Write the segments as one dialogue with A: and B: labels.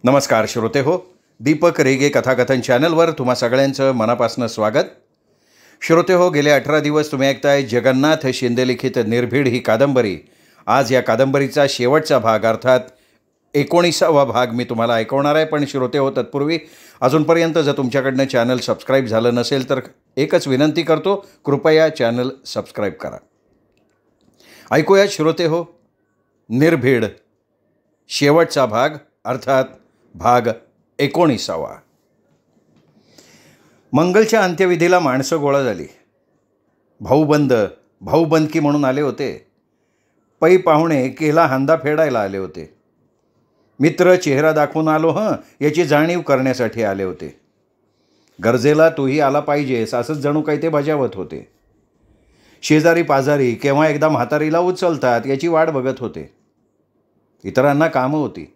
A: नमस्कार श्रोते हो, दीपक रेगे कथाकथन चॅनलवर तुम्हा सगळ्यांचं मनापासून स्वागत. श्रोते हो, गेले 18 दिवस तुम्ही ऐकताय जगन्नाथ शिंदे लिखित निर्भीड ही कादंबरी. आज या कादंबरीचा शेवटचा भाग अर्थात 19वा भाग मी तुम्हाला ऐकवणार आहे. पण श्रोते हो, तत्पूर्वी अजूनपर्यंत जर तुमच्याकडनं चॅनल सबस्क्राईब झालं नसेल तर एकच विनंती करतो, कृपया चॅनल सबस्क्राईब करा. ऐकूया श्रोते हो, निर्भीड शेवटचा भाग अर्थात भाग 19वा. मंगलच्या अंत्यविधीला माणसं गोळा झाली. भाऊबंदकी म्हणून आले होते. पै पाहुणे केला हांदा फेडायला आले होते. मित्र चेहरा दाखवून आलो याची जाणीव करण्यासाठी आले होते. गरजेला तूही आला पाहिजेस असंच जणू काही ते बजावत होते. शेजारी पाजारी केव्हा एकदा म्हातारीला उचलतात याची वाट बघत होते. इतरांना कामं होती.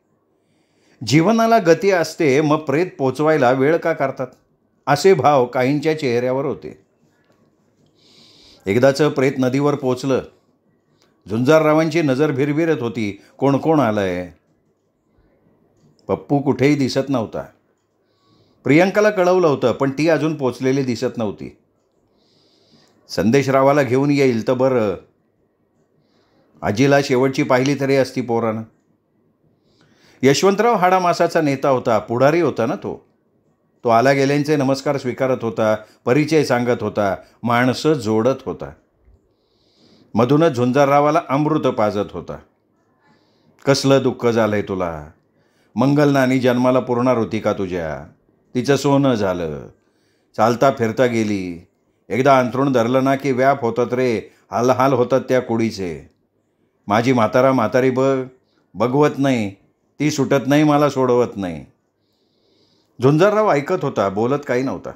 A: जीवनाला गती असते, मग प्रेत पोचवायला वेळ का करतात असे भाव काहींच्या चेहऱ्यावर होते. एकदाचं प्रेत नदीवर पोचलं. झुंजाररावांची नजर भिरभिरत होती. कोण कोण आलंय? पप्पू कुठेही दिसत नव्हता. प्रियंकाला कळवलं होतं, पण ती अजून पोचलेली दिसत नव्हती. संदेशरावाला घेऊन येईल तर बरं. आजीला शेवटची पाहिली तरी असती पोरानं. यशवंतराव हाडामासाचा नेता होता, पुढारी होता ना तो. तो आला गेल्यांचे नमस्कार स्वीकारत होता, परिचय सांगत होता, माणसं जोडत होता. मधूनच झुंजाररावाला अमृत पाजत होता. कसलं दुःख झालंय तुला? मंगल नानी जन्माला पुरणार होती का तुझ्या? तिचं सोनं झालं. चालता फिरता गेली. एकदा अंथरूण धरलं ना की व्याप होतात रे, हाल होतात त्या कुडीचे. माझी म्हातारी बघवत नाही, ती सुटत नाही, मला सोडवत नाही. झुंजारराव ऐकत होता, बोलत काही नव्हता.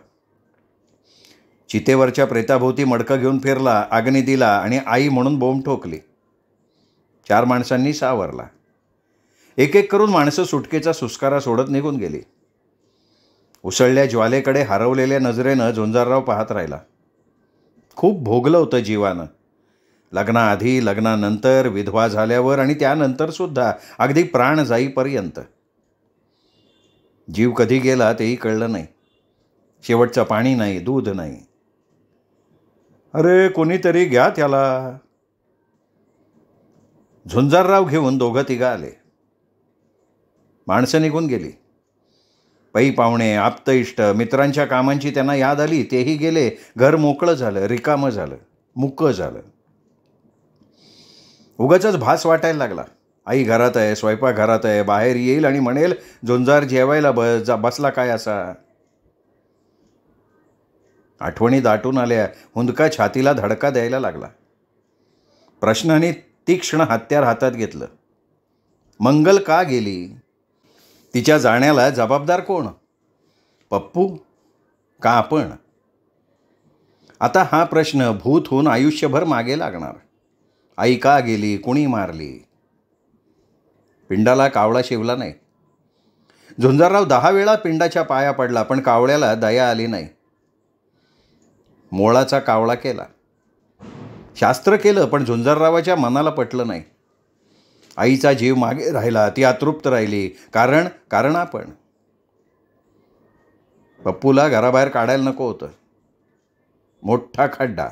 A: चितेवरच्या प्रेताभोवती मडकं घेऊन फिरला, अग्नी दिला आणि आई म्हणून बोंब ठोकली. 4 माणसांनी सावरला. एक एक करून माणसं सुटकेचा सुस्कारा सोडत निघून गेली. उसळल्या ज्वालेकडे हरवलेल्या नजरेनं झुंजारराव पाहत राहिला. खूप भोगलं होतं जीवानं. लग्नाआधी, लग्नानंतर, विधवा झाल्यावर आणि त्यानंतर सुद्धा, अगदी प्राण जाईपर्यंत. जीव कधी गेला तेही कळलं नाही. शेवटचं पाणी नाही, दूध नाही. अरे कोणीतरी घ्या त्याला. झुंजारराव घेऊन 2-3 आले. माणसं निघून गेली. पै पाहुणे, आप्त इष्ट, मित्रांच्या कामांची त्यांना याद आली, तेही गेले. घर मोकळं झालं, रिकामं झालं, मुकं झालं. उगाचच भास वाटायला लागला. आई घरात आहे, स्वयंपाक घरात आहे, बाहेर येईल आणि म्हणेल झुंजार जेवायला बसला काय असा. आठवणी दाटून आल्या. हुंदका छातीला धडका द्यायला लागला. प्रश्नाने तीक्ष्ण हत्यार हातात घेतलं. मंगल का गेली? तिच्या जाण्याला जबाबदार कोण? पप्पू का आपण? आता हा प्रश्न भूत होऊन आयुष्यभर मागे लागणार. आई का गेली? कुणी मारली? पिंडाला कावळा शिवला नाही. झुंजारराव 10 वेळा पिंडाच्या पाया पडला, पण कावळ्याला दया आली नाही. मोळाचा कावळा केला. शास्त्र केलं, पण झुंजाररावाच्या मनाला पटलं नाही. आईचा जीव मागे राहिला. ती अतृप्त राहिली. कारण आपण. पप्पूला घराबाहेर काढायला नको होतं. मोठा खड्डा,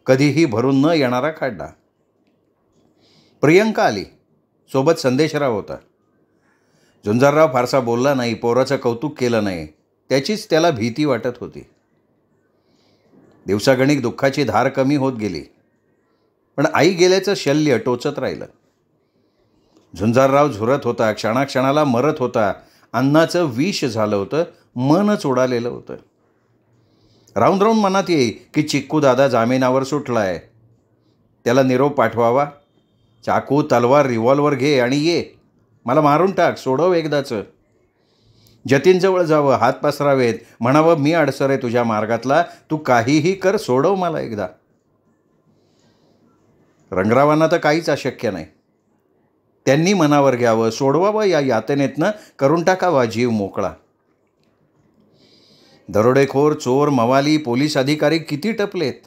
A: कधीही भरून न येणारा खड्डा. प्रियंका आली. सोबत संदेशराव होता. झुंजारराव फारसा बोलला नाही, पोराचं कौतुक केलं नाही. त्याचीच त्याला भीती वाटत होती. दिवसागणिक दुःखाची धार कमी होत गेली, पण आई गेल्याचं शल्य टोचत राहिलं. झुंजारराव झुरत होता, क्षणाक्षणाला मरत होता. अन्नाचं विष झालं होतं, मनच उडालेलं होतं. राहून राहून मनात येई की चिक्कू दादा जामिनावर सुटलाय. त्याला निरोप पाठवावा. चाकू, तलवार, रिव्हॉल्वर घे आणि ये. मला मारून टाक, सोडव एकदाचं. जतीनजवळ जावं, हात पसरावेत, म्हणावं मी अडसर आहे तुझ्या मार्गातला, तू काहीही कर, सोडव मला एकदा. रंगरावांना तर काहीच अशक्य नाही. त्यांनी मनावर घ्यावं, सोडवावं, या यातनेतनं करून टाकावा जीव मोकळा. दरोडेखोर, चोर, मवाली, पोलीस अधिकारी किती टपलेत.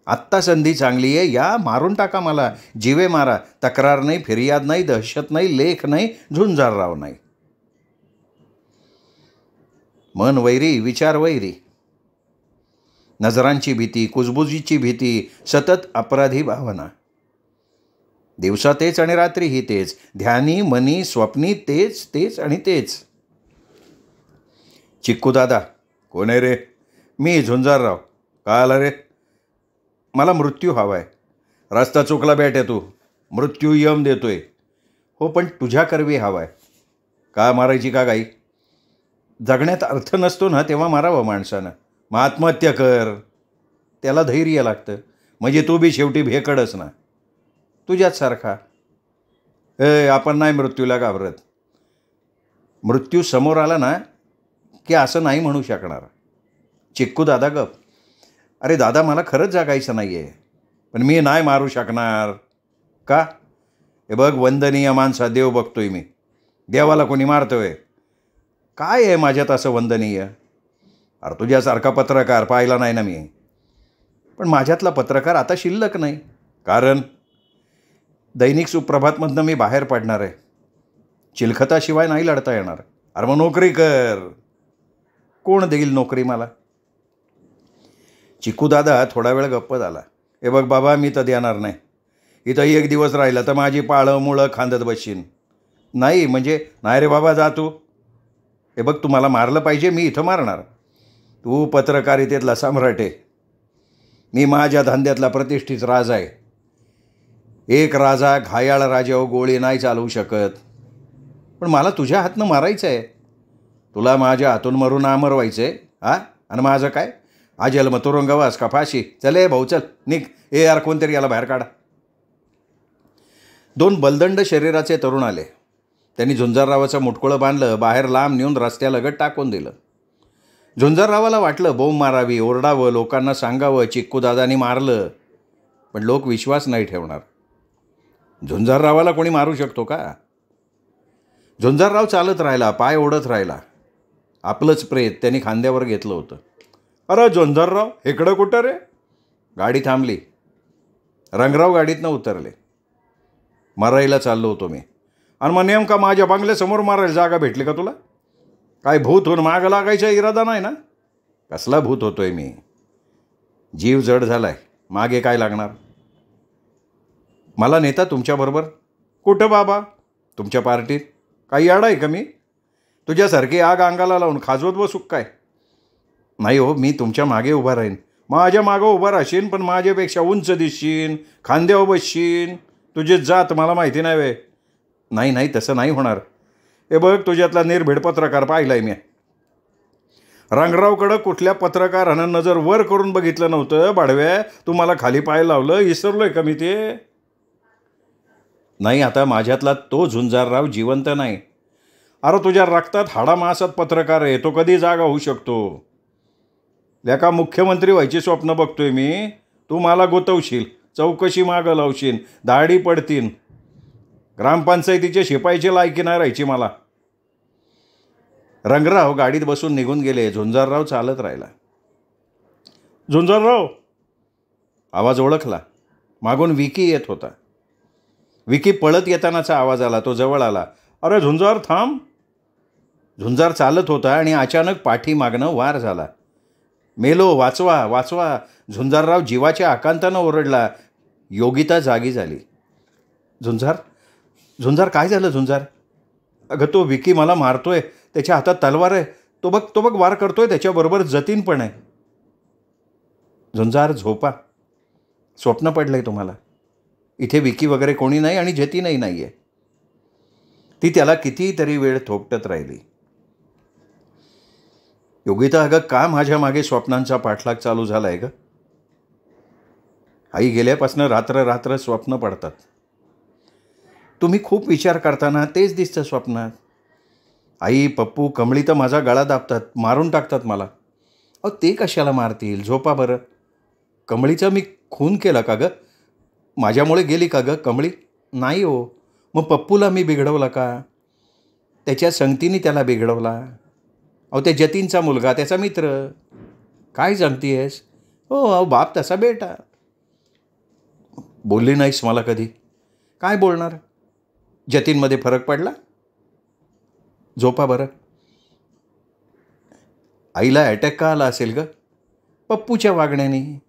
A: आत्ता संधी चांगली आहे, या मारून टाका मला, जीवे मारा. तक्रार नाही, फिर्याद नाही, दहशत नाही, लेख नाही, झुंजारराव नाही. मन वैरी, विचार वैरी. नजरांची भीती, कुजबुजीची भीती, सतत अपराधी भावना. दिवसा तेच आणि रात्रीही तेच, ध्यानी मनी स्वप्नी तेच तेच आणि तेच. चिक्कू दादा. कोण आहे रे? मी झुंजारराव. का आला रे? मला मृत्यू हवा आहे. रस्ता चुकला बेट्या तू. मृत्यू यम देतोय. हो पण तुझ्या करवी हवा आहे. का मारायची का गाई? जगण्यात अर्थ नसतो ना तेव्हा मारावं माणसानं. मग आत्महत्या कर. त्याला धैर्य लागतं. म्हणजे तू बी शेवटी भेकडच ना, तुझ्याच सारखा. आपण नाही मृत्यूला घाबरत. मृत्यू समोर आला ना की असं नाही म्हणू शकणार. चिक्कू दादा गप. अरे दादा, मला खरंच जगायचं नाही आहे, पण मी नाही मारू शकणार. का? हे बघ, वंदनीय माणसा देव बघतोय मी. देवाला कोणी मारतोय? काय आहे माझ्यात असं वंदनीय? अरे तुझ्यासारखा पत्रकार पाहिला नाही ना मी. पण माझ्यातला पत्रकार आता शिल्लक नाही. कारण दैनिक सुप्रभातमधनं मी बाहेर पडणार आहे. चिलखताशिवाय नाही लढता येणार. अरे मग नोकरी कर. कोण देईल नोकरी मला? चिक्कू दादा थोडा वेळ गप्प झाला. हे बघ बाबा, मी तर देणार नाही. इथं एक दिवस राहिला तर माझी पाळं मुळं खांदत बसशीन. नाही म्हणजे नाही रे बाबा, जा तू. हे बघ, तू मला मारलं पाहिजे, मी इथं मारणार. तू पत्रकारितेतला सम्राट आहे. मी माझ्या धंद्यातला प्रतिष्ठित राजा आहे. एक राजा घायाळ राजावर गोळी नाही चालवू शकत. पण मला तुझ्या हातनं मारायचं आहे. तुला माझ्या हातून मरून अमर व्हायचं आहे. हा? आणि माझं काय? आजन्म तुरुंगवास का फाशी? चले भाऊ, चल निघ. यार कोणतरी याला बाहेर काढा. दोन बलदंड शरीराचे तरुण आले. त्यांनी झुंजाररावाचं मुटकुळं बांधलं, बाहेर लांब नेऊन रस्त्यालगत टाकून दिलं. झुंजाररावाला वाटलं बोंब मारावी, ओरडावं, लोकांना सांगावं चिक्कूदादानी मारलं. पण लोक विश्वास नाही ठेवणार. झुंजाररावाला कोणी मारू शकतो का? झुंजारराव चालत राहिला, पाय ओढत राहिला. आपलंच प्रेत त्यांनी खांद्यावर घेतलं होतं. अरे झुंजारराव, इकडं कुठं रे? गाडी थांबली. रंगराव गाडीतनं उतरले. मरायला चाललो होतो मी. आणि मग नेमका माझ्या बंगल्यासमोर मारायला जागा भेटली का तुला? काय भूत होऊन मागं लागायचा इरादा नाही ना? कसला भूत होतोय मी? जीव जड झालाय. मागे काय लागणार? मला नेता तुमच्याबरोबर? कुठं बाबा? तुमच्या पार्टीत? काही याड आहे का मी? तुझ्यासारखी आग अंगाला लावून खाजवत बसू काय? नाही हो, मी तुमच्या मागे उभा राहीन. माझ्या मागं उभा राहशील, पण माझ्यापेक्षा उंच दिसशील, खांद्यावर बसशील. तुझी जात मला माहिती नाही वे. नाही नाही, तसं नाही होणार. हे बघ, तुझ्यातला निर्भीड पत्रकार पाहिलाय मी. रंगरावकडं कुठल्या पत्रकारानं नजर वर करून बघितलं नव्हतं. बाडव्या, तू मला खाली पाय लावलं, विसरलोय का मी ते? नाही, आता माझ्यातला तो झुंजारराव जिवंत नाही. अरे तुझ्या रक्तात हाडामासात पत्रकार आहे. तो कधी जागा होऊ शकतो. लेका मुख्यमंत्री व्हायची स्वप्न बघतोय मी. तू मला गोतवशील, चौकशी मागं लावशील, दाढी पडतीन. ग्रामपंचायतीचे शिपाईची लायकी नाही राहायची मला. रंगराव गाडीत बसून निघून गेले. झुंजारराव चालत राहिला. झुंजारराव, आवाज ओळखला. मागून विकी येत होता. विकी पळत येतानाचा आवाज आला. तो जवळ आला. अरे झुंजार, थांब. झुंजार चालत होता आणि अचानक पाठीमागनं वार झाला. मेलो, वाचवा वाचवा. झुंजारराव जीवाच्या आकांतानं ओरडला. योगिता जागी झाली. झुंजार, झुंजार, काय झालं झुंजार? अगं तो विकी मला मारतोय. त्याच्या हातात तलवार आहे. तो बघ वार करतोय. त्याच्याबरोबर जतीन पण आहे. झुंजार, झोपा. स्वप्न पडलंय तुम्हाला. इथे विकी वगैरे कोणी नाही आणि जतीनही नाही आहे. ती त्याला कितीतरी वेळ थोपटत राहिली. योगिता, अगं का माझ्या मागे स्वप्नांचा पाठलाग चालू झाला आहे ग? आई गेल्यापासनं रात्र रात्र स्वप्न पडतात. तुम्ही खूप विचार करताना तेच दिसतं स्वप्नात. आई, पप्पू, कमळी तर माझा गळा दाबतात, मारून टाकतात मला. अहो ते कशाला मारतील? झोपा बरं. कमळीचा मी खून केला का ग? माझ्यामुळे गेली का ग कमळी? नाही हो. मग पप्पूला मी बिघडवला का? त्याच्या संगतीने त्याला बिघडवला. अहो त्या जतीनचा मुलगा, त्याचा मित्र. काय सांगतेस? हो, अहो बाप तसा बेटा. बोलली नाहीस मला कधी. काय बोलणार? जतीनमध्ये फरक पडला? झोपा बरं. आईला अटॅक का आला असेल ग? पप्पूच्या वागण्याने.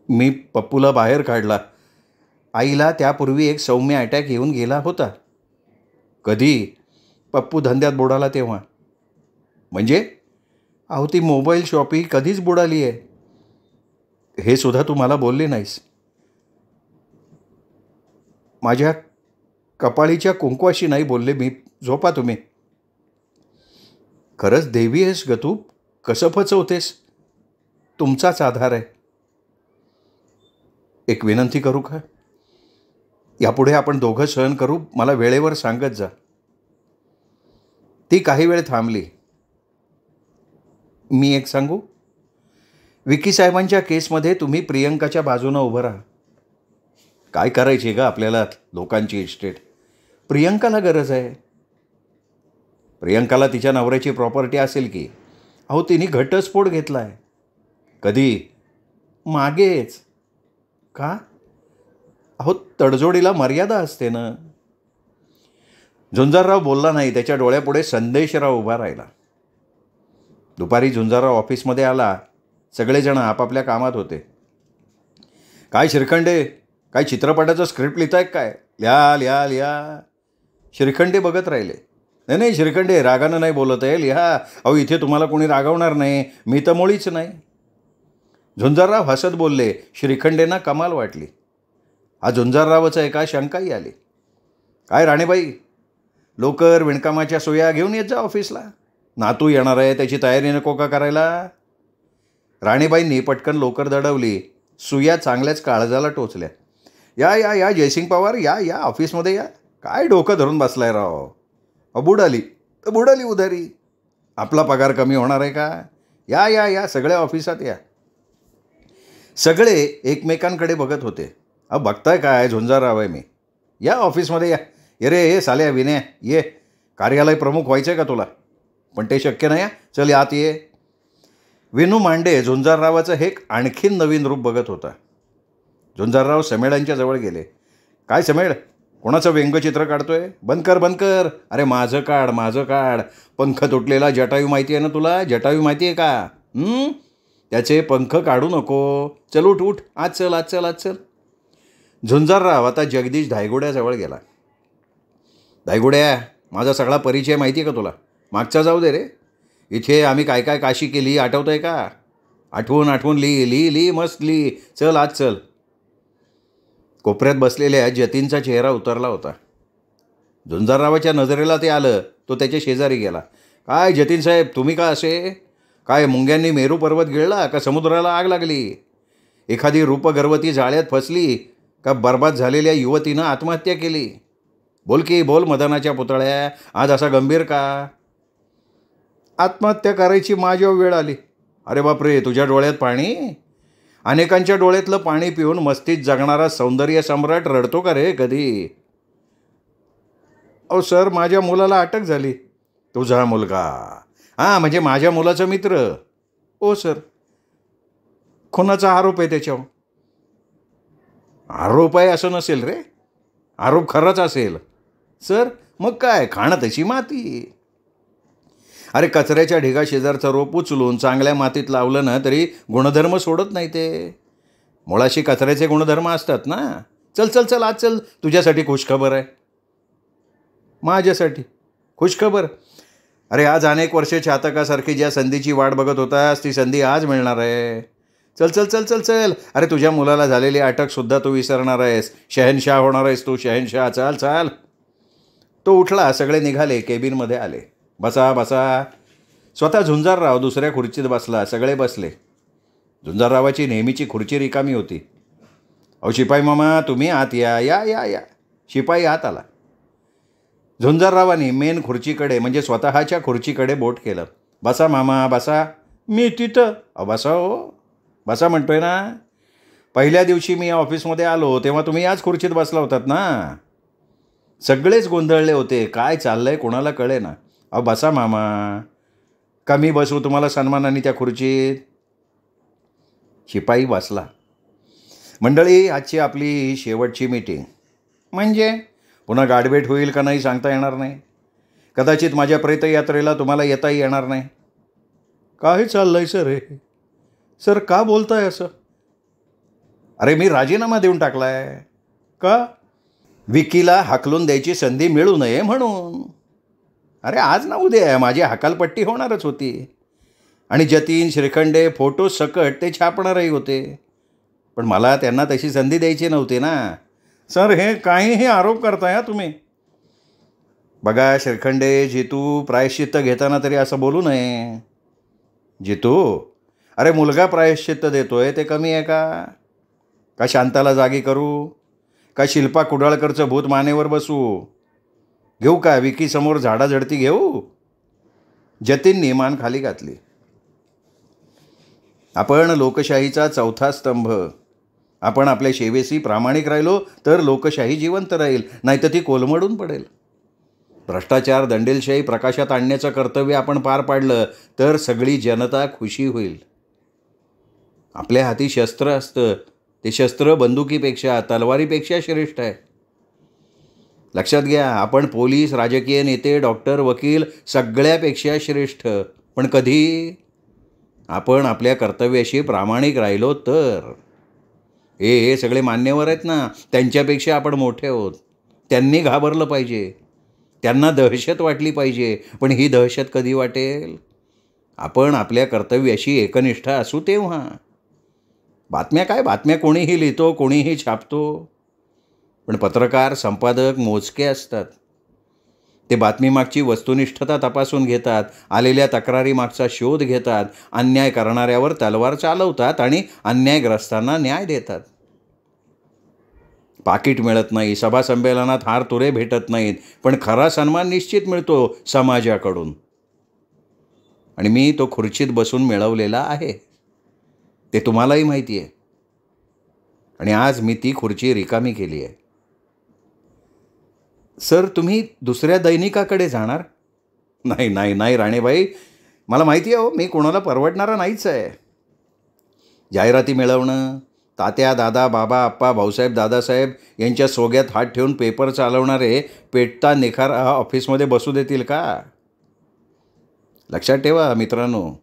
A: मी पप्पूला बाहेर काढला. आईला त्यापूर्वी एक सौम्य अटॅक येऊन गेला होता. कधी? पप्पू धंद्यात बुडाला तेव्हा. म्हणजे? अहो ती मोबाईल शॉपी कधीच बुडाली आहे. हे सुद्धा तू मला बोलली नाहीस. माझ्या कपाळीच्या कुंकवाशी नाही बोलले मी. झोपा तुम्ही. खरंच देवी आहेस ग तू. कसं फसवतेस? तुमचाच आधार आहे. एक विनंती करू का? यापुढे आपण दोघं सहन करू. मला वेळेवर सांगत जा. ती काही वेळ थांबली. मी एक सांगू? विकी साहेबांच्या केसमध्ये तुम्ही प्रियंकाच्या बाजूनं उभं राहा. काय करायची ग आपल्याला लोकांची इस्टेट? प्रियंकाला गरज आहे. प्रियंकाला तिच्या नवऱ्याची प्रॉपर्टी असेल की. अहो तिने घटस्फोट घेतला आहे. कधी? मागेच. का? अहो तडजोडीला मर्यादा असते ना. झुंजारराव बोलला नाही. त्याच्या डोळ्यापुढे संदेशराव उभा राहिला. दुपारी झुंजारराव ऑफिसमध्ये आला. सगळेजण आपापल्या कामात होते. काय श्रीखंडे, काय चित्रपटाचं स्क्रिप्ट लिहिताय काय? लिहा लिहा लिहा. श्रीखंडे बघत राहिले. नाही नाही श्रीखंडे, रागानं नाही बोलत आहे, लिहा. अहो इथे तुम्हाला कोणी रागवणार नाही. मी तर मुळीच नाही. झुंजारराव हसत बोलले. श्रीखंडेंना कमाल वाटली. हा झुंजाररावच आहे का? शंकाही आली. काय राणेबाई, लवकर विणकामाच्या सोया घेऊन येत जा ऑफिसला. नातू येणार आहे, त्याची तयारी नको का करायला? राणीबाईंनी पटकन लोकर दडवली. सुया चांगल्याच काळजाला टोचल्या. या या या जयसिंग पवार, या या ऑफिसमध्ये या. काय डोकं धरून बसलाय राव? बुडाली तर बुडाली उधारी. आपला पगार कमी होणार आहे का? या या या सगळ्या ऑफिसात या. सगळे एकमेकांकडे बघत होते. बघताय काय? झुंजारराव आहे मी. या ऑफिसमध्ये या. ये रे ये साल्या विनय, ये. कार्यालय प्रमुख व्हायचं आहे का तुला? पण ते शक्य नाही. चल आत ये. विनू मांडे झुंजाररावाचं हे आणखीन नवीन रूप बघत होता. झुंजारराव समेळांच्या जवळ गेले. काय समेळ, कोणाचं व्यंगचित्र काढतोय? बंद कर बंद कर. अरे माझं काढ माझं काढ. पंख तुटलेला जटायू माहिती आहे ना तुला? जटायू माहिती आहे का? त्याचे पंख काढू नको. चल उठ उठ. आज चल आज चल आज चल. झुंजारराव आता जगदीश धायगुड्याजवळ गेला. धायगुड्या, माझा सगळा परिचय माहिती आहे का तुला? मागचा जाऊ दे रे. इथे आम्ही काय काय काशी केली आठवतं आहे का? आठवून आठवून लिही लिही लिही मस्त लिही. चल आज चल. कोपऱ्यात बसलेल्या जतीनचा चेहरा उतरला होता. झुंजाररावाच्या नजरेला ते आलं. तो त्याच्या शेजारी गेला. काय जतीन साहेब, तुम्ही का असे? काय मुंग्यांनी मेरू पर्वत गिळला का समुद्राला आग लागली? एखादी रूपगर्वती जाळ्यात फसली का बर्बाद झालेल्या युवतीनं आत्महत्या केली? बोल की बोल मदनाच्या पुतळ्या, आज असा गंभीर का? आत्महत्या करायची माझ्यावर वेळ आली. अरे बापरे, तुझ्या डोळ्यात पाणी? अनेकांच्या डोळ्यातलं पाणी पिऊन मस्तीत जगणारा सौंदर्य सम्राट रडतो का रे कधी? अहो सर, माझ्या मुलाला अटक झाली. तुझा मुलगा? हां, म्हणजे माझ्या मुलाचा मित्र. ओ सर, खुनाचा आरोप आहे त्याच्यावर. आरोप आहे असं नसेल रे. आरोप खरंच असेल. सर मग काय, खाणं तशी माती. अरे कचऱ्याच्या ढिगा शेजारचं रोप उचलून चांगल्या मातीत लावलं ना तरी गुणधर्म सोडत नाही ते. मुळाशी कचऱ्याचे गुणधर्म असतात ना. चल चल चल आज चल. तुझ्यासाठी खुशखबर आहे. माझ्यासाठी खुशखबर? अरे आज अनेक वर्षे चातकासारखी ज्या संधीची वाट बघत होतास ती संधी आज मिळणार आहे. चल चल चल चल चल. अरे तुझ्या मुलाला झालेली अटकसुद्धा तू विसरणार आहेस. शहनशाह होणार आहेस तू, शहनशाह. चाल चाल. तो उठला. सगळे निघाले. केबिनमध्ये आले. बसा बसा. स्वतः झुंजारराव दुसऱ्या खुर्चीत बसला. सगळे बसले. झुंजाररावाची नेहमीची खुर्ची रिकामी होती. अहो शिपाई मामा, तुम्ही आत या या या या. शिपाई आत आला. झुंजाररावांनी मेन खुर्चीकडे म्हणजे स्वतःच्या खुर्चीकडे बोट केलं. बसा मामा बसा. मी तिथं? बसा हो. बसा म्हणतोय ना. पहिल्या दिवशी मी या ऑफिसमध्ये आलो तेव्हा तुम्ही याच खुर्चीत बसला होतात ना. सगळेच गोंधळले होते. काय चाललंय कोणाला कळे ना. बसा मामा. कमी बसू तुम्हाला सन्मानाने त्या खुर्चीत? शिपाई बसला. मंडळी, आजची आपली शेवटची मीटिंग. म्हणजे पुन्हा गाठभेट होईल का नाही सांगता येणार नाही. कदाचित माझ्या प्रेतयात्रेला तुम्हाला येताही येणार नाही. काय चाललंय सर हे? सर का बोलताय असं? अरे मी राजीनामा देऊन टाकलाय. का? विकीला हाकलून द्यायची संधी मिळू नये म्हणून. अरे आज ना उद्या माझी हकालपट्टी होणारच होती आणि जतीन श्रीखंडे फोटो सकट ते छापणारही होते. पण मला त्यांना तशी संधी द्यायची नव्हती ना. सर हे काहीही आरोप करताय तुम्ही. बघा श्रीखंडे, जितू प्रायश्चित्त घेताना तरी असं बोलू नये. जितू, अरे मुलगा प्रायश्चित्त देतोय ते कमी आहे का? का शांताला जागी करू? का शिल्पा कुडाळकरचं भूत मानेवर बसू? घेऊ का विकीसमोर झाडाझडती घेऊ? जतीननी मान खाली घातली. आपण लोकशाहीचा चौथा स्तंभ. आपण आपल्या सेवेशी प्रामाणिक राहिलो तर लोकशाही जिवंत राहील, नाहीतर ती कोलमडून पडेल. भ्रष्टाचार, दंडेलशाही प्रकाशात आणण्याचं कर्तव्य आपण पार पाडलं तर सगळी जनता खुशी होईल. आपल्या हाती शस्त्र असतं, ते शस्त्र बंदुकीपेक्षा, तलवारीपेक्षा श्रेष्ठ आहे. लक्षात घ्या, आपण पोलीस, राजकीय नेते, डॉक्टर, वकील सगळ्यापेक्षा श्रेष्ठ. पण कधी? आपण आपल्या कर्तव्याशी प्रामाणिक राहिलो तर. हे सगळे मान्यवर आहेत ना, त्यांच्यापेक्षा आपण मोठे आहोत. त्यांनी घाबरलं पाहिजे, त्यांना दहशत वाटली पाहिजे. पण ही दहशत कधी वाटेल? आपण आपल्या कर्तव्याशी एकनिष्ठ असू तेव्हा. बातम्या काय, बातम्या कोणीही लिहितो, कोणीही छापतो. पण पत्रकार, संपादक मोजके असतात. ते बातमीमागची वस्तुनिष्ठता तपासून घेतात, आलेल्या तक्रारीमागचा शोध घेतात, अन्याय करणाऱ्यावर तलवार चालवतात आणि अन्यायग्रस्तांना न्याय देतात. पाकिट मिळत नाही, सभा संमेलनात हार तुरे भेटत नाहीत, पण खरा सन्मान निश्चित मिळतो समाजाकडून. आणि मी तो खुर्चीत बसून मिळवलेला आहे, ते तुम्हालाही माहिती आहे. आणि आज मी ती खुर्ची रिकामी केली आहे. सर तुम्ही दुसऱ्या दैनिकाकडे जाणार? नाही नाही नाही राणेबाई, मला माहिती आहे हो, मी कोणाला परवडणारा नाहीच आहे. जाहिराती मिळवणं, तात्या, दादा, बाबा, आप्पा, भाऊसाहेब, दादासाहेब यांच्या सोग्यात हात ठेवून पेपर चालवणारे पेटता निखार ऑफिसमध्ये बसू देतील का? लक्षात ठेवा मित्रांनो,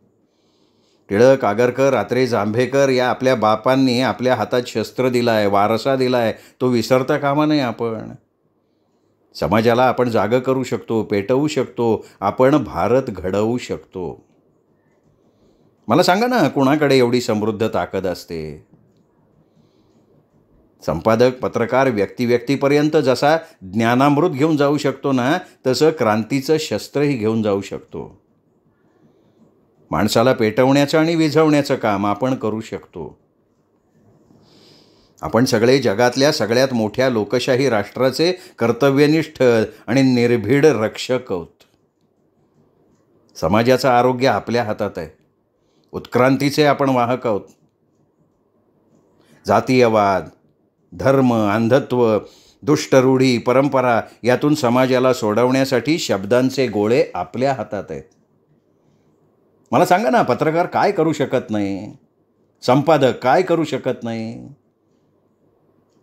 A: टिळक, आगरकर, रात्रे, जांभेकर या आपल्या बापांनी आपल्या हातात शस्त्र दिला आहे, वारसा दिला आहे, तो विसरता कामा नये. आपण समाजाला आपण जागं करू शकतो, पेटवू शकतो, आपण भारत घडवू शकतो. मला सांगा ना, कोणाकडे एवढी समृद्ध ताकद असते? संपादक, पत्रकार व्यक्तीपर्यंत जसा ज्ञानामृत घेऊन जाऊ शकतो ना, तसं क्रांतीचं शस्त्रही घेऊन जाऊ शकतो. माणसाला पेटवण्याचं आणि विझवण्याचं काम आपण करू शकतो. आपण सगळे जगातल्या सगळ्यात मोठ्या लोकशाही राष्ट्राचे कर्तव्यनिष्ठ आणि निर्भीड रक्षक आहोत. समाजाचं आरोग्य आपल्या हातात आहे. उत्क्रांतीचे आपण वाहक आहोत. जातीयवाद, धर्म, अंधत्व, दुष्टरूढी, परंपरा यातून समाजाला सोडवण्यासाठी शब्दांचे गोळे आपल्या हातात आहेत. मला सांगा ना, पत्रकार काय करू शकत नाही? संपादक काय करू शकत नाही?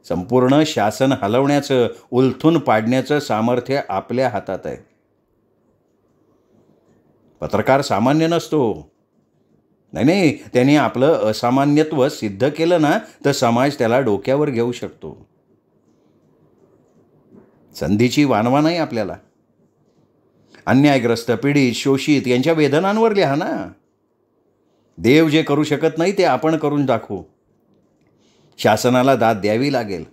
A: संपूर्ण शासन हलवण्याचं, उलथून पाडण्याचं सामर्थ्य आपल्या हातात आहे. पत्रकार सामान्य नसतो. नाही, त्यांनी आपलं असामान्यत्व सिद्ध केलं ना, तर समाज त्याला डोक्यावर घेऊ शकतो. संधीची वानवा नाही आपल्याला. अन्यायग्रस्त, पीडित, शोषित यांच्या वेदनांवर लिहा ना. देव जे करू शकत नाही ते आपण करून दाखवू. शासनाला दाद द्यावी लागेल.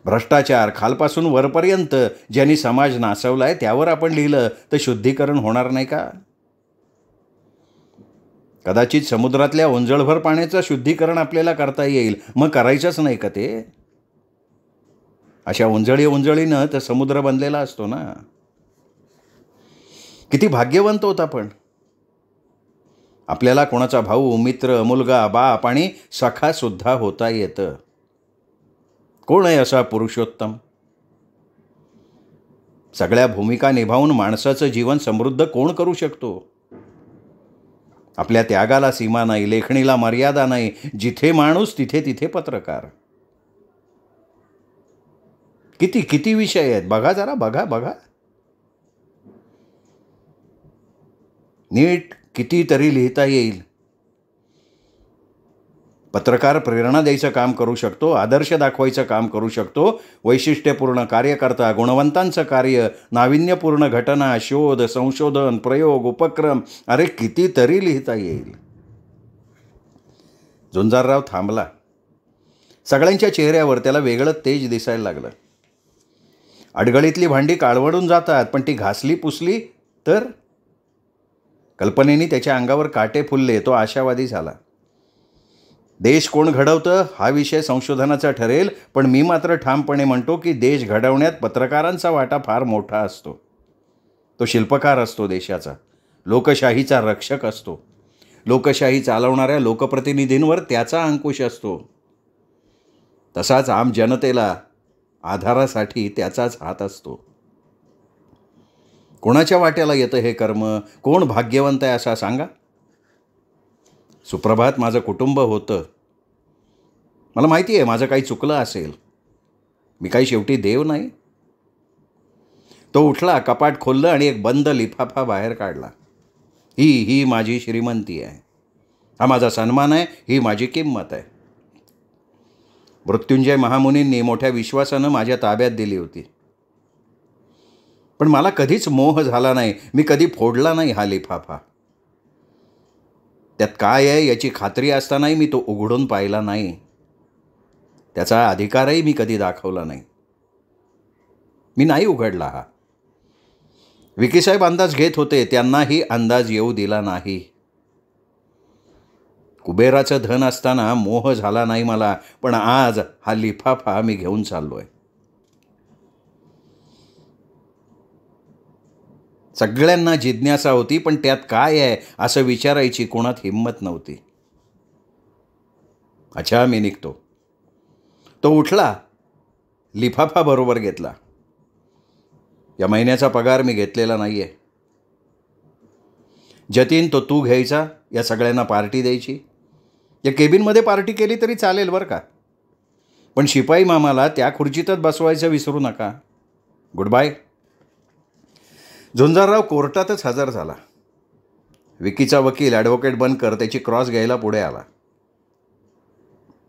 A: भ्रष्टाचार खालपासून वरपर्यंत ज्यांनी समाज नासवलाय त्यावर आपण लिहिलं तर शुद्धीकरण होणार नाही का? कदाचित समुद्रातल्या ओंजळभर पाण्याचं शुद्धीकरण आपल्याला करता येईल. मग करायचंच नाही का ते? अशा ओंजळीनं तर समुद्र बनलेला असतो ना. किती भाग्यवंत होत आपण. आपल्याला कोणाचा भाऊ, मित्र, मुलगा, बाप आणि सखा सुद्धा होता येतं. कोण आहे असा पुरुषोत्तम? सगळ्या भूमिका निभावून माणसाचं जीवन समृद्ध कोण करू शकतो? आपल्या त्यागाला सीमा नाही, लेखणीला मर्यादा नाही. जिथे माणूस तिथे पत्रकार. किती किती विषय आहेत बघा, जरा बघा. नीट कितीतरी लिहिता येईल. पत्रकार प्रेरणा द्यायचं काम करू शकतो, आदर्श दाखवायचं काम करू शकतो, वैशिष्ट्यपूर्ण कार्यकर्ता, गुणवंतांचं कार्य, नाविन्यपूर्ण घटना, शोध, संशोधन, प्रयोग, उपक्रम, अरे कितीतरी लिहिता येईल. झुंजारराव थांबला. सगळ्यांच्या चेहऱ्यावर त्याला वेगळं तेज दिसायला लागलं. अडगळीतली भांडी काळवडून जातात, पण ती घासली पुसली तर. कल्पनेने त्याच्या अंगावर काटे फुलले. तो आशावादी झाला. देश कोण घडवतं हा विषय संशोधनाचा ठरेल, पण मी मात्र ठामपणे म्हणतो की देश घडवण्यात पत्रकारांचा वाटा फार मोठा असतो. तो शिल्पकार असतो देशाचा, लोकशाहीचा रक्षक असतो. लोकशाही चालवणाऱ्या लोकप्रतिनिधींवर त्याचा अंकुश असतो. तसाच आम जनतेला आधारासाठी त्याचाच हात असतो. कोणाच्या वाट्याला येतं हे कर्म? कोण भाग्यवंत आहे असा सांगा. सुप्रभात माझं कुटुंब होतं. मला माहिती आहे माझं काही चुकलं असेल. मी काही शेवटी देव नाही. तो उठला, कपाट खोललं आणि एक बंद लिफाफा बाहेर काढला. ही माझी श्रीमंती आहे. हा माझा सन्मान आहे. ही माझी किंमत आहे. मृत्युंजय महामुनींनी मोठ्या विश्वासानं माझ्या ताब्यात दिली होती. पण मला कधीच मोह झाला नाही. मी कधी फोडला नाही हा लिफाफा. त्यात काय आहे याची खात्री असतानाही मी तो उघडून पाहिला नाही. त्याचा अधिकारही मी कधी दाखवला नाही. मी नाही उघडला हा. विकीसाहेब अंदाज घेत होते, त्यांनाही अंदाज येऊ दिला नाही. कुबेराचं धन असताना मोह झाला नाही मला, पण आज हा लिफाफा मी घेऊन चाललोय. सगळ्यांना जिज्ञासा होती, पण त्यात काय आहे असं विचारायची कोणात हिंमत नव्हती. अच्छा, मी निघतो. तो उठला, लिफाफा बरोबर घेतला. या महिन्याचा पगार मी घेतलेला नाही आहे. जतीन, तो तू घ्यायचा, या सगळ्यांना पार्टी द्यायची. या केबिनमध्ये पार्टी केली तरी चालेल बरं का, पण शिपाई मामाला त्या खुर्चीतच बसवायचं विसरू नका. Good bye. झुंजारराव कोर्टातच हजर झाला. विकीचा वकील ॲडव्होकेट बनकर त्याची क्रॉस घ्यायला पुढे आला.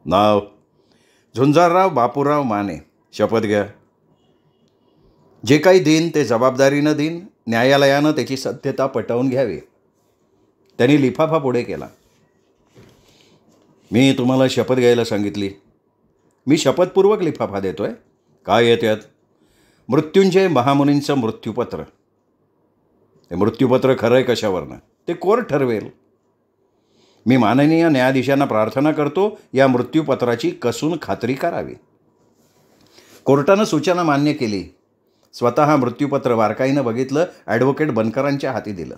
A: नाव झुंजारराव बापूराव माने. शपथ घ्या. जे काही देईन ते जबाबदारीनं देईन. न्यायालयानं त्याची सत्यता पटवून घ्यावी. त्यांनी लिफाफा पुढे केला. मी तुम्हाला शपथ घ्यायला सांगितली. मी शपथपूर्वक लिफाफा देतोय. काय आहे त्यात? मृत्युंजय महामुनींचं मृत्यूपत्र. ते मृत्यूपत्र खरं आहे कशावरनं ते कोर्ट ठरवेल. मी माननीय न्यायाधीशांना प्रार्थना करतो या मृत्यूपत्राची कसून खात्री करावी. कोर्टानं सूचना मान्य केली. स्वतः मृत्यूपत्र बारकाईनं बघितलं, ॲडव्होकेट बनकरांच्या हाती दिलं.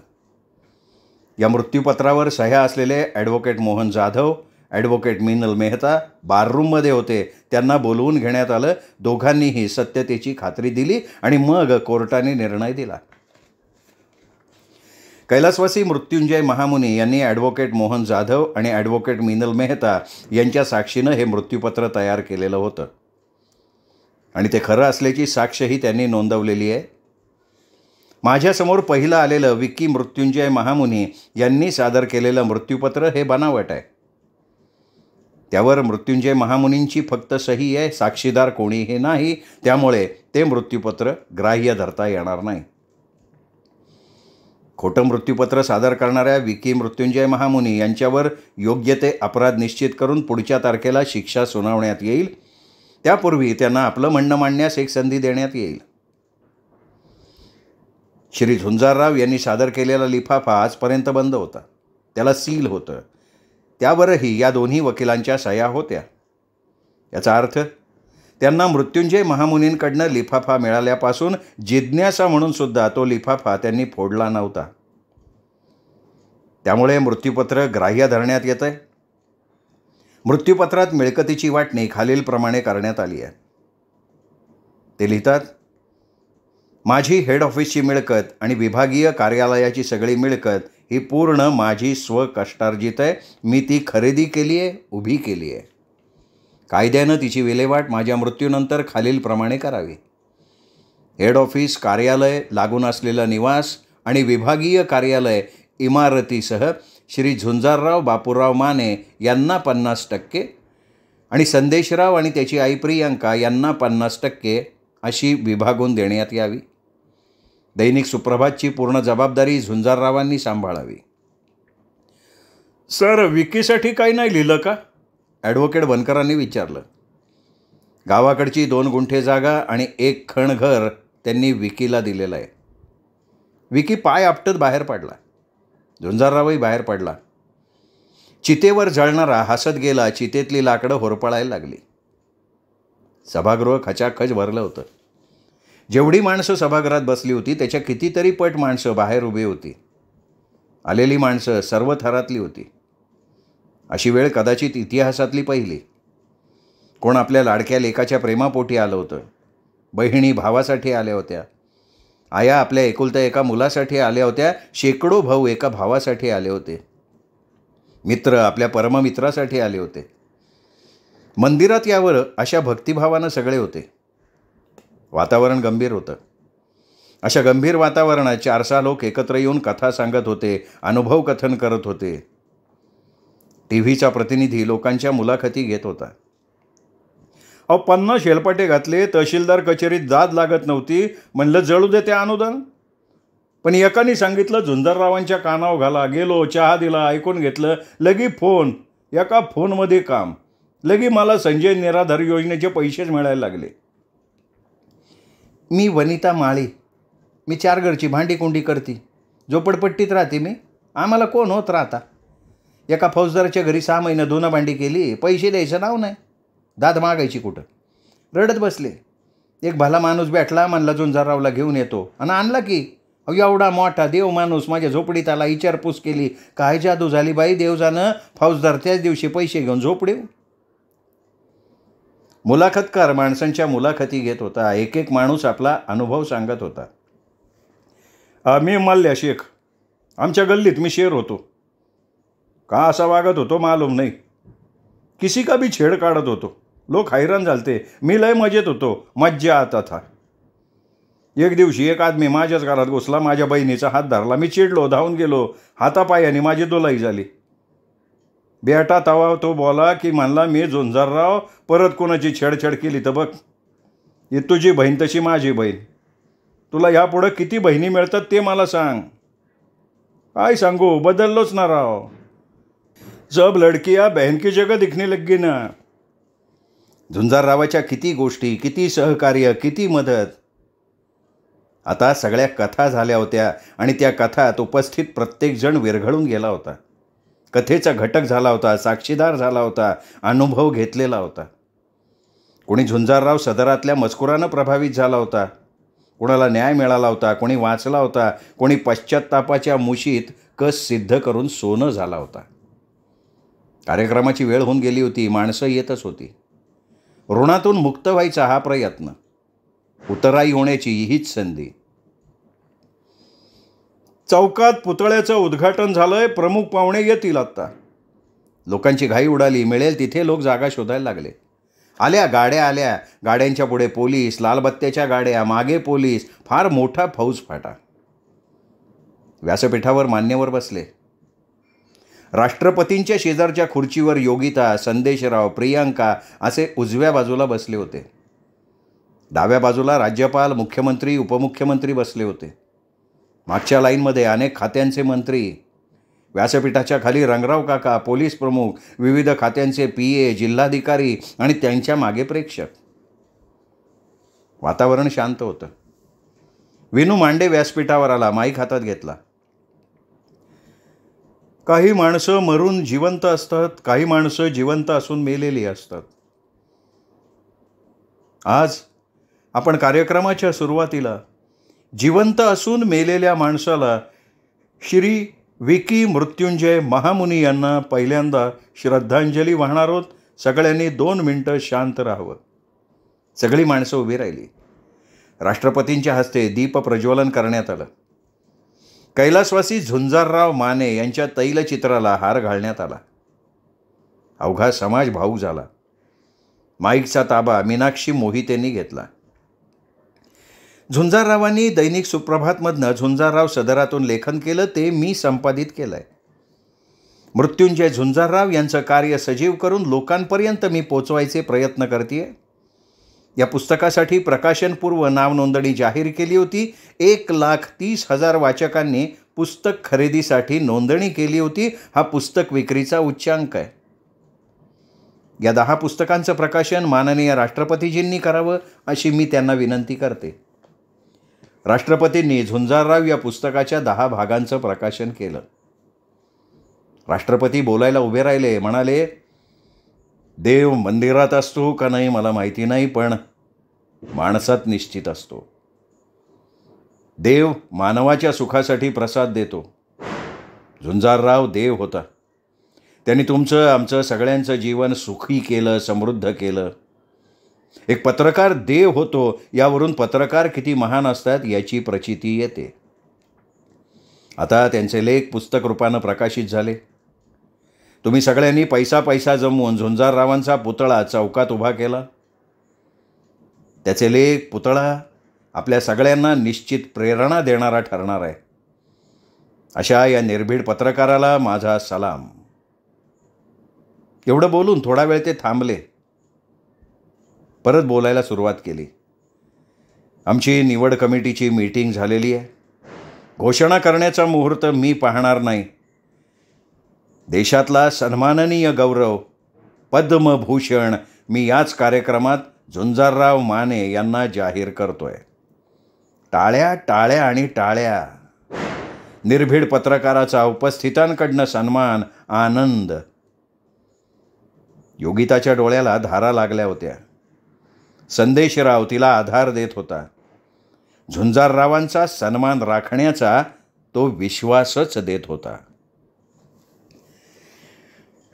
A: या मृत्यूपत्रावर सह्या असलेले ॲडव्होकेट मोहन जाधव, ॲडव्होकेट मिनल मेहता बाररूममध्ये होते. त्यांना बोलवून घेण्यात आलं. दोघांनीही सत्यतेची खात्री दिली आणि मग कोर्टाने निर्णय दिला. कैलासवासी मृत्युंजय महामुनी यांनी ॲडव्होकेट मोहन जाधव आणि ॲडव्होकेट मिनल मेहता यांच्या साक्षीनं हे मृत्यूपत्र तयार केलेलं होतं आणि ते खरं असल्याची साक्षही त्यांनी नोंदवलेली आहे. माझ्यासमोर पहिलं आलेलं विकी मृत्युंजय महामुनी यांनी सादर केलेलं मृत्यूपत्र हे बनावट आहे. त्यावर मृत्युंजय महामुनींची फक्त सही आहे. साक्षीदार कोणीही नाही. त्यामुळे ते मृत्यूपत्र ग्राह्य धरता येणार नाही. खोटं मृत्यूपत्र सादर करणाऱ्या विकी मृत्युंजय महामुनी यांच्यावर योग्य ते अपराध निश्चित करून पुढच्या तारखेला शिक्षा सुनावण्यात येईल. त्यापूर्वी त्यांना आपलं म्हणणं मांडण्यास एक संधी देण्यात येईल. श्री झुंजारराव यांनी सादर केलेला लिफाफा आजपर्यंत बंद होता. त्याला सील होतं. त्यावरही या दोन्ही वकिलांच्या सह्या होत्या. याचा अर्थ त्यांना मृत्युंजय महामुनींकडनं लिफाफा मिळाल्यापासून जिज्ञासा म्हणून सुद्धा तो लिफाफा त्यांनी फोडला नव्हता. त्यामुळे मृत्यूपत्र ग्राह्य धरण्यात येतं आहे. मृत्यूपत्रात मिळकतीची वाटणी खालीलप्रमाणे करण्यात आली आहे. ते लिहितात, माझी हेड ऑफिसची मिळकत आणि विभागीय कार्यालयाची सगळी मिळकत ही पूर्ण माझी स्वकष्टार्जित आहे. मी ती खरेदी केली आहे, उभी केली आहे. कायद्यानं तिची विल्हेवाट माझ्या मृत्यूनंतर खालीलप्रमाणे करावी. हेड ऑफिस, कार्यालय, लागून असलेला निवास आणि विभागीय कार्यालय इमारतीसह श्री झुंजारराव बापूराव माने यांना 50% आणि संदेशराव आणि त्याची आई प्रियंका यांना 50% अशी विभागून देण्यात यावी. दैनिक सुप्रभातची पूर्ण जबाबदारी झुंजाररावांनी सांभाळावी. सर, विकीसाठी काही नाही लिहिलं का? ॲडव्होकेट बनकरांनी विचारलं. गावाकडची 2 गुंठे जागा आणि 1 खण घर त्यांनी विकीला दिलेलं आहे. विकी पाय आपटत बाहेर पडला. झुंजाररावही बाहेर पडला. चितेवर जळणारा हसत गेला. चितेतली लाकडं होरपळायला लागली. सभागृह खचाखच भरलं होतं. जेवढी माणसं सभागृहात बसली होती त्याच्या कितीतरी पट माणसं बाहेर उभी होती. आलेली माणसं सर्व थरातली होती. अशी वेळ कदाचित इतिहासातली पहिली. कोण आपल्या लाडक्या लेकाच्या प्रेमापोटी आलं होतं. बहिणी भावासाठी आल्या होत्या. आया आपल्या एकुलत्या एका मुलासाठी आल्या होत्या. शेकडो भाऊ एका भावासाठी आले होते. मित्र आपल्या परममित्रासाठी आले होते. मंदिरात यावर अशा भक्तिभावानं सगळे होते. वातावरण गंभीर होतं. अशा गंभीर वातावरणात 4-6 लोक एकत्र येऊन कथा सांगत होते, अनुभव कथन करत होते. टीव्हीचा प्रतिनिधी लोकांच्या मुलाखती घेत होता. 50 शेलपाटे घातले, तहसीलदार कचेरीत दाद लागत नव्हती, म्हणलं जळू दे ते अनुदान. पण एकाने सांगितलं झुंजाररावांच्या कानावर घाला. गेलो, चहा दिला, ऐकून घेतलं. लगी फोन, एका फोनमध्ये काम. लगी मला संजय निराधार योजनेचे पैसेच मिळायला लागले. मी वनिता माळी, मी 4 घरची भांडी कुंडी करते. झोपडपट्टीत राहते मी. आम्हाला कोण होत राहता. एका फौजदाराच्या घरी 6 महिने धुणं भांडी केली. पैसे द्यायचं नाव नाही. दाद मागायची कुठं. रडत बसले. एक भला माणूस भेटला, म्हणला झुंजाररावला घेऊन येतो. आणि आणला की. एवढा मोठा देव माणूस माझ्या झोपडीत आला. विचारपूस केली. काय जादू झाली बाई देवजानं. फौजदार त्याच दिवशी पैसे घेऊन झोपडे. मुलाखतकार माणसांच्या मुलाखती घेत होता. एक एक माणूस आपला अनुभव सांगत होता. मी मल्ल्या शेख, आमच्या गल्लीत मी शेर होतो. का असा वागत होतो मालूम नाही. किसी का भी छेड काढत होतो. लोक हैराण झालते. मी लय मजेत होतो. मज्जा आता था. एक दिवशी एक आदमी माझ्याच घरात घुसला. माझ्या बहिणीचा हात धरला. मी चिडलो, धावून गेलो. हातापायाने माझी दोलाई झाली. बेटा तवा तो बोला की म्हणला, मी झुंजारराव, परत कोणाची छेडछाड केली तर बघ. ही तुझी बहीण तशी माझी बहीण. तुला यापुढं किती बहिणी मिळतात ते मला सांग. काय सांगू, बदललोच ना राव. सब लडकिया बहन की जगह दिखने लगी ना. झुंजाररावाच्या किती गोष्टी, किती सहकार्य, किती मदत. आता सगळ्या कथा झाल्या होत्या आणि त्या कथात उपस्थित प्रत्येकजण विरघळून गेला होता. कथेचा घटक झाला होता, साक्षीदार झाला होता, अनुभव घेतलेला होता. कोणी झुंजारराव सदरातल्या मजकुरानं प्रभावित झाला होता. कोणाला न्याय मिळाला होता, कोणी वाचला होता, कोणी पश्चात्तापाच्या मुशीत कस सिद्ध करून सोनं झाला होता. कार्यक्रमाची वेळ होऊन गेली होती. माणसं येतच होती. ऋणातून मुक्त व्हायचा हा प्रयत्न. उतराई होण्याची हीच संधी. चौकात पुतळ्याचं उद्घाटन झालंय. प्रमुख पाहुणे येतील आत्ता. लोकांची घाई उडाली. मिळेल तिथे लोक जागा शोधायला लागले. आल्या गाड्या आल्या. गाड्यांच्या पुढे पोलीस, लालबत्त्याच्या गाड्या, मागे पोलीस, फार मोठा फौजफाटा. व्यासपीठावर मान्यवर बसले. राष्ट्रपतींच्या शेजारच्या खुर्चीवर योगिता, संदेशराव, प्रियंका असे उजव्या बाजूला बसले होते. डाव्या बाजूला राज्यपाल, मुख्यमंत्री, उपमुख्यमंत्री बसले होते. मागच्या लाईनमध्ये अनेक खात्यांचे मंत्री. व्यासपीठाच्या खाली रंगराव काका, पोलीस प्रमुख, विविध खात्यांचे PA, जिल्हाधिकारी आणि त्यांच्या मागे प्रेक्षक. वातावरण शांत होतं. विनू मांडे व्यासपीठावर आला. माईक हातात घेतला. काही माणसं मरून जिवंत असतात, काही माणसं जिवंत असून मेलेली असतात. आज आपण कार्यक्रमाच्या सुरुवातीला जिवंत असून मेलेल्या माणसाला श्री विकी मृत्युंजय महामुनी यांना पहिल्यांदा श्रद्धांजली वाहणार आहोत. सगळ्यांनी 2 मिनटं शांत राहावं. सगळी माणसं उभी राहिली. राष्ट्रपतींच्या हस्ते दीप प्रज्वलन करण्यात आलं. कैलासवासी झुंजारराव माने यांच्या तैलचित्राला हार घालण्यात आला. अवघा समाज भाऊक झाला. माईकचा ताबा मीनाक्षी मोहितेंनी घेतला. झुंजाररावांनी दैनिक सुप्रभातमधनं झुंजारराव सदरातून लेखन केलं, ते मी संपादित केलं आहे. मृत्युंजय झुंजारराव यांचं कार्य सजीव करून लोकांपर्यंत मी पोचवायचे प्रयत्न करते. या पुस्तकासाठी प्रकाशनपूर्व नावनोंदणी जाहीर केली होती. 1,30,000 वाचकांनी पुस्तक खरेदीसाठी नोंदणी केली होती. हा पुस्तक विक्रीचा उच्चांक आहे. या 10 पुस्तकांचं प्रकाशन माननीय राष्ट्रपतीजींनी करावं अशी मी त्यांना विनंती करते. राष्ट्रपतींनी झुंजारराव या पुस्तकाच्या 10 भागांचं प्रकाशन केलं. राष्ट्रपती बोलायला उभे राहिले, म्हणाले, देव मंदिरात असतो का नाही मला माहिती नाही, पण माणसात निश्चित असतो. देव मानवाच्या सुखासाठी प्रसाद देतो. झुंजारराव देव होता. त्यांनी तुमचं आमचं सगळ्यांचं जीवन सुखी केलं, समृद्ध केलं. एक पत्रकार देव होतो, यावरून पत्रकार किती महान असतात याची प्रचिती येते. आता त्यांचे लेख पुस्तक रूपानं प्रकाशित झाले. तुम्ही सगळ्यांनी पैसा जमवून झुंजाररावांचा पुतळा चौकात उभा केला. त्याचे लेख, पुतळा आपल्या सगळ्यांना निश्चित प्रेरणा देणारा ठरणार आहे. अशा या निर्भीड पत्रकाराला माझा सलाम. एवढं बोलून थोडा वेळ ते थांबले. परत बोलायला सुरुवात केली. आमची निवड कमिटीची मीटिंग झालेली आहे. घोषणा करण्याचा मुहूर्त मी पाहणार नाही. देशातला सन्माननीय गौरव पद्मभूषण मी याच कार्यक्रमात झुंजारराव माने यांना जाहीर करतोय. टाळ्या टाळ्या आणि टाळ्या. निर्भीड पत्रकाराचा उपस्थितांकडनं सन्मान, आनंद. योगिताच्या डोळ्याला धारा लागल्या होत्या. संदेशराव तिला आधार देत होता. झुंजाररावांचा सन्मान राखण्याचा तो विश्वासच देत होता.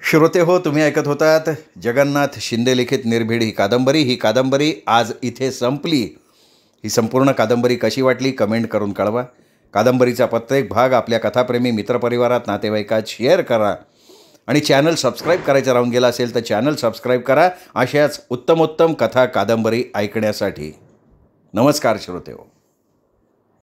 A: श्रोते हो, तुम्ही ऐकत होतात जगन्नाथ शिंदे लिखित निर्भीड ही कादंबरी आज इथे संपली. ही संपूर्ण कादंबरी कशी वाटली कमेंट करून कळवा. कादंबरीचा प्रत्येक भाग आपल्या कथाप्रेमी मित्रपरिवारात, नातेवाईकात शेअर करा. आणि चॅनल सबस्क्राईब करायचं राहून गेला असेल तर चॅनल सबस्क्राईब करा अशाच उत्तमोत्तम कथा कादंबरी ऐकण्यासाठी. नमस्कार श्रोते हो.